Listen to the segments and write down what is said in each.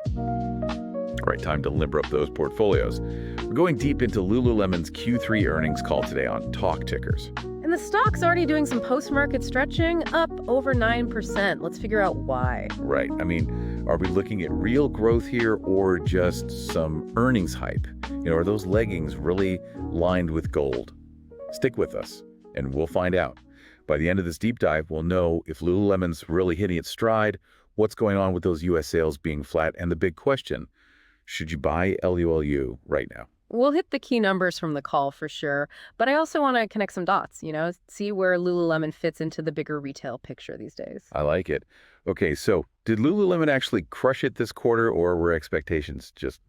All right, time to limber up those portfolios. We're going deep into Lululemon's Q3 earnings call today on Talk Tickers. And the stock's already doing some post-market stretching, up over 9%. Let's figure out why. Right. I mean, are we looking at real growth here or just some earnings hype? Are those leggings really lined with gold? Stick with us, and we'll find out. By the end of this deep dive, we'll know if Lululemon's really hitting its stride, what's going on with those U.S. sales being flat, and the big question, should you buy LULU right now? We'll hit the key numbers from the call for sure, but I also want to connect some dots, see where Lululemon fits into the bigger retail picture these days. I like it. Okay, so did Lululemon actually crush it this quarter, or were expectations just,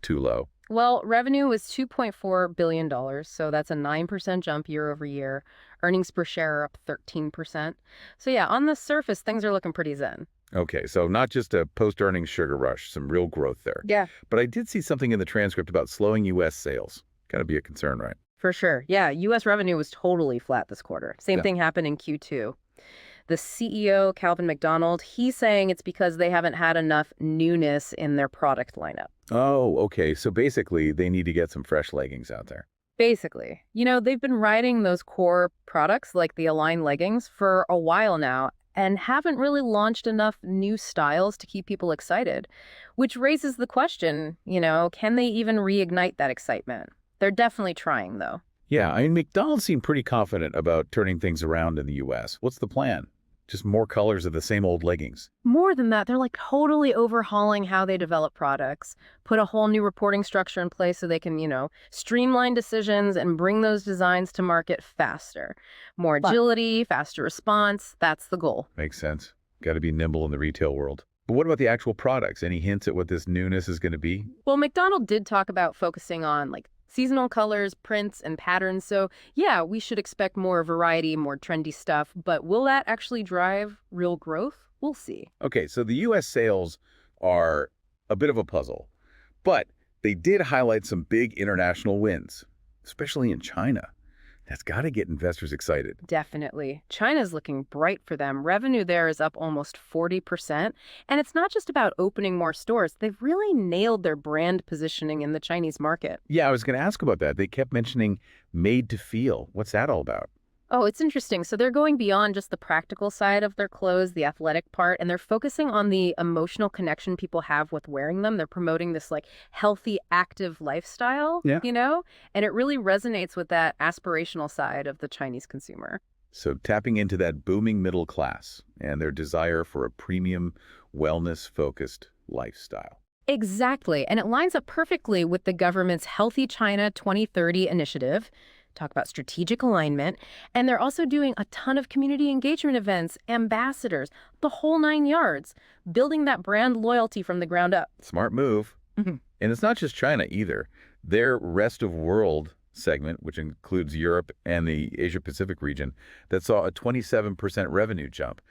too low? Well, revenue was $2.4 billion, so that's a 9% jump year over year. Earnings per share are up 13%. So yeah, on the surface, things are looking pretty zen. Okay, so not just a post-earnings sugar rush, some real growth there. Yeah. But I did see something in the transcript about slowing U.S. sales. Got to be a concern, right? For sure. Yeah, U.S. revenue was totally flat this quarter. Same thing happened in Q2. The CEO, Calvin McDonald, he's saying it's because they haven't had enough newness in their product lineup. Oh, okay. So basically, they need to get some fresh leggings out there. Basically. They've been riding those core products like the Align leggings for a while now and haven't really launched enough new styles to keep people excited, which raises the question, can they even reignite that excitement? They're definitely trying, though. Yeah, I mean, McDonald's seemed pretty confident about turning things around in the U.S. What's the plan? Just more colors of the same old leggings. More than that, they're totally overhauling how they develop products, put a whole new reporting structure in place so they can, streamline decisions and bring those designs to market faster. More agility, faster response, that's the goal. Makes sense. Got to be nimble in the retail world. But what about the actual products? Any hints at what this newness is going to be? Well, McDonald did talk about focusing on seasonal colors, prints, and patterns. So yeah, we should expect more variety, more trendy stuff. But will that actually drive real growth? We'll see. Okay, so the U.S. sales are a bit of a puzzle, but they did highlight some big international wins, especially in China. That's got to get investors excited. Definitely. China's looking bright for them. Revenue there is up almost 40%. And it's not just about opening more stores. They've really nailed their brand positioning in the Chinese market. Yeah, I was going to ask about that. They kept mentioning made to feel. What's that all about? Oh, it's interesting. So they're going beyond just the practical side of their clothes, the athletic part, and they're focusing on the emotional connection people have with wearing them. They're promoting this healthy, active lifestyle, and it really resonates with that aspirational side of the Chinese consumer. So tapping into that booming middle class and their desire for a premium, wellness-focused lifestyle. Exactly. And it lines up perfectly with the government's Healthy China 2030 initiative. Talk about strategic alignment. And they're also doing a ton of community engagement events, ambassadors, the whole 9 yards, building that brand loyalty from the ground up. Smart move. And it's not just China either. Their rest of world segment, which includes Europe and the Asia-Pacific region, that saw a 27% revenue jump.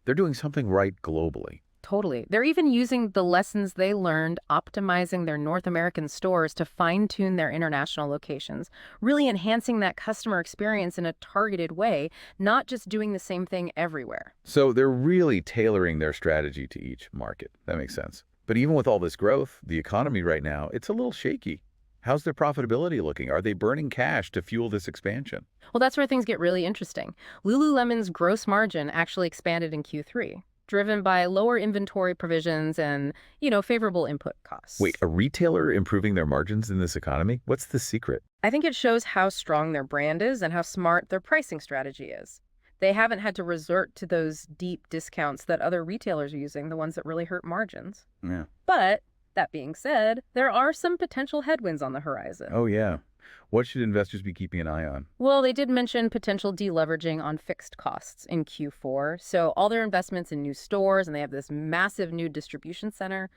They're doing something right globally. Totally. They're even using the lessons they learned optimizing their North American stores to fine-tune their international locations, really enhancing that customer experience in a targeted way, not just doing the same thing everywhere. So they're really tailoring their strategy to each market. That makes sense. But even with all this growth, the economy right now, it's a little shaky. How's their profitability looking? Are they burning cash to fuel this expansion? Well, that's where things get really interesting. Lululemon's gross margin actually expanded in Q3. Driven by lower inventory provisions and, favorable input costs. Wait, a retailer improving their margins in this economy? What's the secret? I think it shows how strong their brand is and how smart their pricing strategy is. They haven't had to resort to those deep discounts that other retailers are using, the ones that really hurt margins. Yeah. But that being said, there are some potential headwinds on the horizon. Oh, yeah. What should investors be keeping an eye on? Well, they did mention potential deleveraging on fixed costs in Q4. So all their investments in new stores, and they have this massive new distribution center,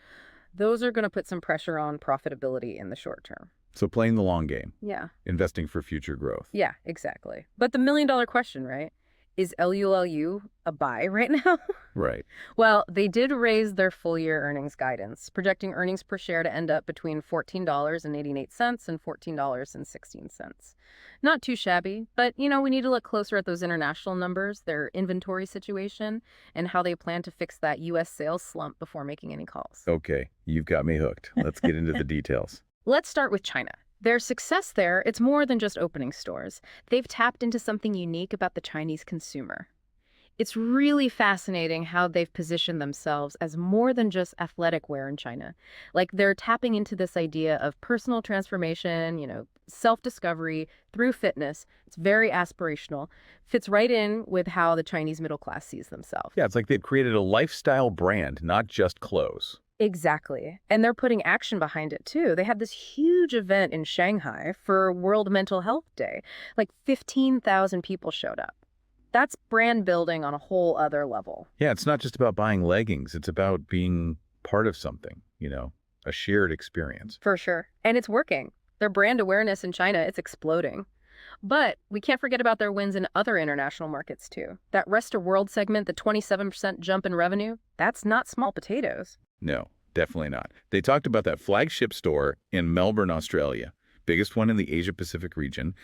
those are going to put some pressure on profitability in the short term. So playing the long game. Yeah. Investing for future growth. Yeah, exactly. But the million-dollar question, right? Is LULU a buy right now? Right. Well, they did raise their full-year earnings guidance, projecting earnings per share to end up between $14.88 and $14.16. Not too shabby, but, we need to look closer at those international numbers, their inventory situation, and how they plan to fix that U.S. sales slump before making any calls. Okay, you've got me hooked. Let's get into the details. Let's start with China. Their success there, it's more than just opening stores. They've tapped into something unique about the Chinese consumer. It's really fascinating how they've positioned themselves as more than just athletic wear in China. Like they're tapping into this idea of personal transformation, self-discovery through fitness. It's very aspirational. Fits right in with how the Chinese middle class sees themselves. Yeah, it's like they've created a lifestyle brand, not just clothes. Exactly. And they're putting action behind it too. They had this huge event in Shanghai for World Mental Health Day. Like 15,000 people showed up. That's brand building on a whole other level. Yeah, it's not just about buying leggings. It's about being part of something, a shared experience. For sure. And it's working. Their brand awareness in China, it's exploding. But we can't forget about their wins in other international markets too. That rest of world segment, the 27% jump in revenue, that's not small potatoes. No, definitely not. They talked about that flagship store in Melbourne, Australia, biggest one in the Asia-Pacific region,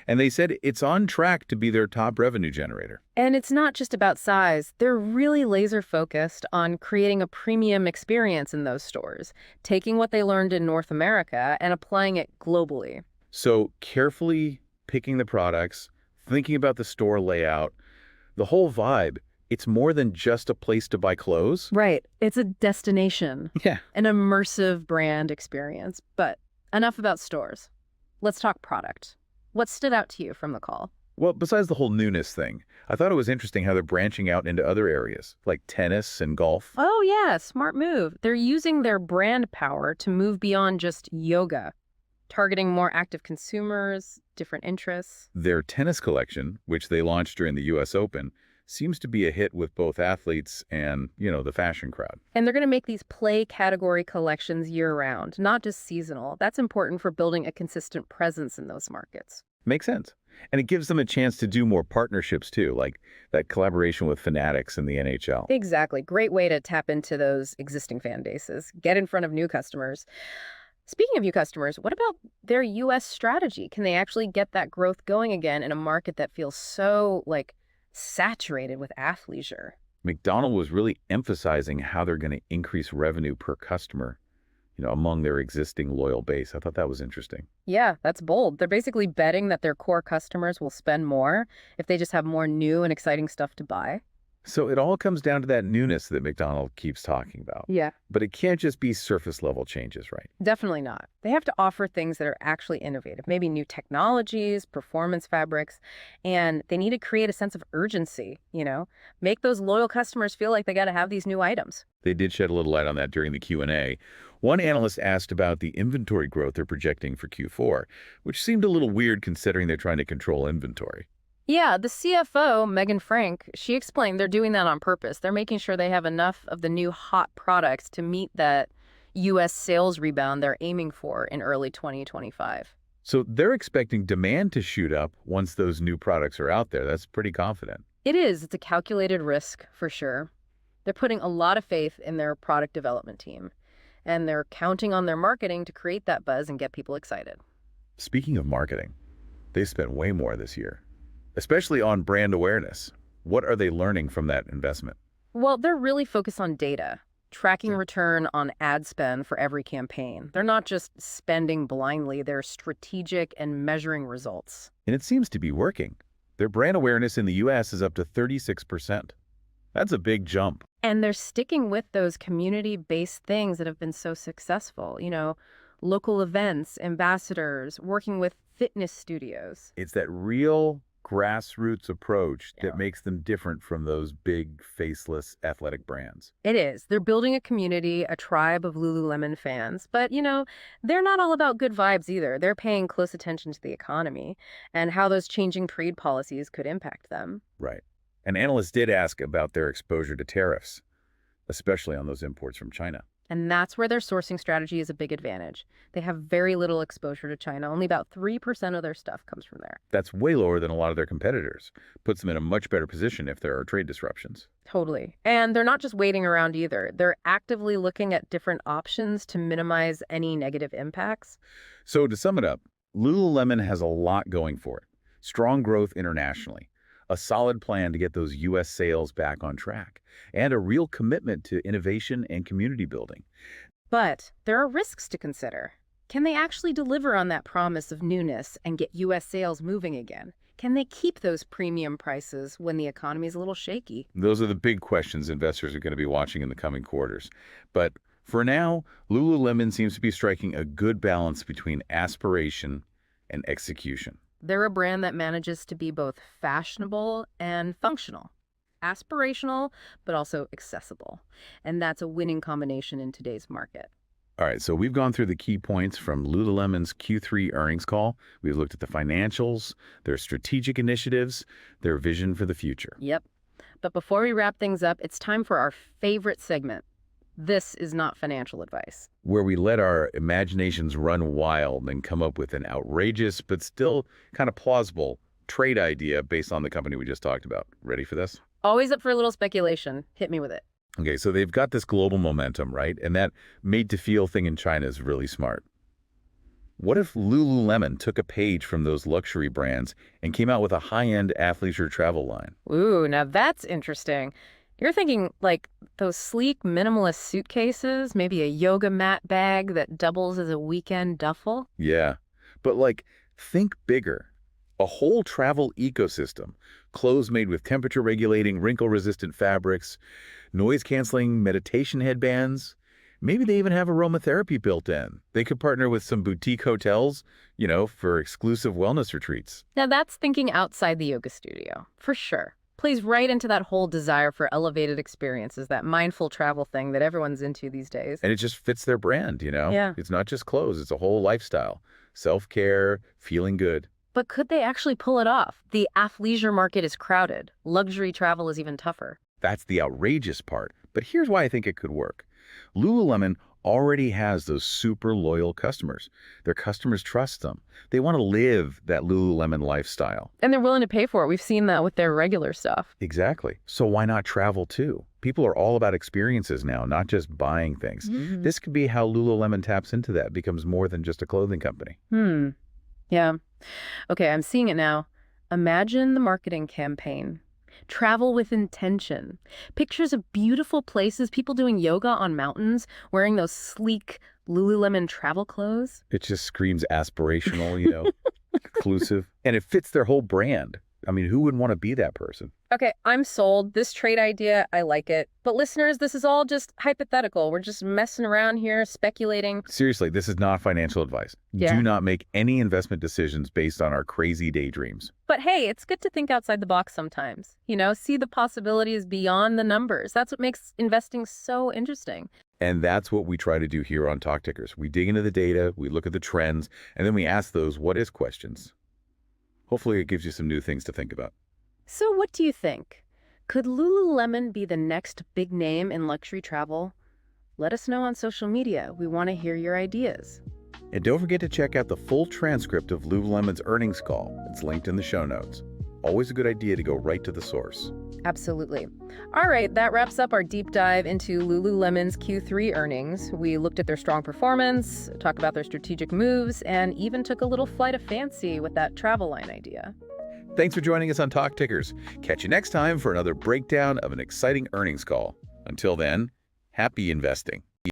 and they said it's on track to be their top revenue generator. And it's not just about size. They're really laser-focused on creating a premium experience in those stores, taking what they learned in North America and applying it globally. So carefully picking the products, thinking about the store layout, the whole vibe. It's more than just a place to buy clothes. Right. It's a destination. Yeah. An immersive brand experience. But enough about stores. Let's talk product. What stood out to you from the call? Well, besides the whole newness thing, I thought it was interesting how they're branching out into other areas, like tennis and golf. Oh, yeah, smart move. They're using their brand power to move beyond just yoga, targeting more active consumers, different interests. Their tennis collection, which they launched during the U.S. Open, seems to be a hit with both athletes and, the fashion crowd. And they're going to make these play category collections year-round, not just seasonal. That's important for building a consistent presence in those markets. Makes sense. And it gives them a chance to do more partnerships, too, like that collaboration with Fanatics and the NHL. Exactly. Great way to tap into those existing fan bases, get in front of new customers. Speaking of new customers, what about their U.S. strategy? Can they actually get that growth going again in a market that feels so, saturated with athleisure? McDonald was really emphasizing how they're going to increase revenue per customer, among their existing loyal base. I thought that was interesting. Yeah, that's bold. They're basically betting that their core customers will spend more if they just have more new and exciting stuff to buy. So it all comes down to that newness that McDonald keeps talking about. Yeah. But it can't just be surface level changes, right? Definitely not. They have to offer things that are actually innovative, maybe new technologies, performance fabrics, and they need to create a sense of urgency, make those loyal customers feel like they got to have these new items. They did shed a little light on that during the Q&A. One analyst asked about the inventory growth they're projecting for Q4, which seemed a little weird considering they're trying to control inventory. Yeah, the CFO, Megan Frank, she explained they're doing that on purpose. They're making sure they have enough of the new hot products to meet that U.S. sales rebound they're aiming for in early 2025. So they're expecting demand to shoot up once those new products are out there. That's pretty confident. It is. It's a calculated risk, for sure. They're putting a lot of faith in their product development team, and they're counting on their marketing to create that buzz and get people excited. Speaking of marketing, they spent way more this year, especially on brand awareness. What are they learning from that investment? Well, they're really focused on data, tracking return on ad spend for every campaign. They're not just spending blindly, they're strategic and measuring results. And it seems to be working. Their brand awareness in the U.S. is up to 36%. That's a big jump. And they're sticking with those community-based things that have been so successful, local events, ambassadors, working with fitness studios. It's that real grassroots approach Yeah. that makes them different from those big, faceless athletic brands. It is. They're building a community, a tribe of Lululemon fans. But, they're not all about good vibes either. They're paying close attention to the economy and how those changing trade policies could impact them. Right. And analysts did ask about their exposure to tariffs, especially on those imports from China. And that's where their sourcing strategy is a big advantage. They have very little exposure to China. Only about 3% of their stuff comes from there. That's way lower than a lot of their competitors. Puts them in a much better position if there are trade disruptions. Totally. And they're not just waiting around either. They're actively looking at different options to minimize any negative impacts. So to sum it up, Lululemon has a lot going for it. Strong growth internationally, a solid plan to get those U.S. sales back on track, and a real commitment to innovation and community building. But there are risks to consider. Can they actually deliver on that promise of newness and get U.S. sales moving again? Can they keep those premium prices when the economy is a little shaky? Those are the big questions investors are going to be watching in the coming quarters. But for now, Lululemon seems to be striking a good balance between aspiration and execution. They're a brand that manages to be both fashionable and functional. Aspirational, but also accessible. And that's a winning combination in today's market. All right, so we've gone through the key points from Lululemon's Q3 earnings call. We've looked at the financials, their strategic initiatives, their vision for the future. Yep. But before we wrap things up, it's time for our favorite segment. This is not financial advice. Where we let our imaginations run wild and come up with an outrageous but still kind of plausible trade idea based on the company we just talked about. Ready for this? Always up for a little speculation. Hit me with it. Okay, so they've got this global momentum, right? And that made-to-feel thing in China is really smart. What if Lululemon took a page from those luxury brands and came out with a high-end athleisure travel line? Ooh, now that's interesting. You're thinking like those sleek minimalist suitcases, maybe a yoga mat bag that doubles as a weekend duffel? Yeah, but think bigger. A whole travel ecosystem. Clothes made with temperature-regulating, wrinkle-resistant fabrics, noise-canceling meditation headbands. Maybe they even have aromatherapy built in. They could partner with some boutique hotels, for exclusive wellness retreats. Now that's thinking outside the yoga studio, for sure. Plays right into that whole desire for elevated experiences, that mindful travel thing that everyone's into these days. And it just fits their brand, Yeah. It's not just clothes, it's a whole lifestyle. Self-care, feeling good. But could they actually pull it off? The athleisure market is crowded. Luxury travel is even tougher. That's the outrageous part. But here's why I think it could work. Lululemon already has those super loyal customers. Their customers trust them. They want to live that Lululemon lifestyle. And they're willing to pay for it. We've seen that with their regular stuff. Exactly. So why not travel too? People are all about experiences now, not just buying things. Mm-hmm. This could be how Lululemon taps into that, becomes more than just a clothing company. Yeah. Okay, I'm seeing it now. Imagine the marketing campaign. Travel with intention. Pictures of beautiful places, people doing yoga on mountains, wearing those sleek Lululemon travel clothes. It just screams aspirational, inclusive, and it fits their whole brand. I mean, who wouldn't want to be that person? Okay, I'm sold. This trade idea, I like it. But listeners, this is all just hypothetical. We're just messing around here, speculating. Seriously, this is not financial advice. Yeah. Do not make any investment decisions based on our crazy daydreams. But hey, it's good to think outside the box sometimes. See the possibilities beyond the numbers. That's what makes investing so interesting. And that's what we try to do here on Talk Tickers. We dig into the data, we look at the trends, and then we ask those what is questions. Hopefully it gives you some new things to think about. So what do you think? Could Lululemon be the next big name in luxury travel? Let us know on social media. We want to hear your ideas. And don't forget to check out the full transcript of Lululemon's earnings call. It's linked in the show notes. Always a good idea to go right to the source. Absolutely. All right, that wraps up our deep dive into Lululemon's Q3 earnings. We looked at their strong performance, talked about their strategic moves, and even took a little flight of fancy with that travel line idea. Thanks for joining us on Talk Tickers. Catch you next time for another breakdown of an exciting earnings call. Until then, happy investing.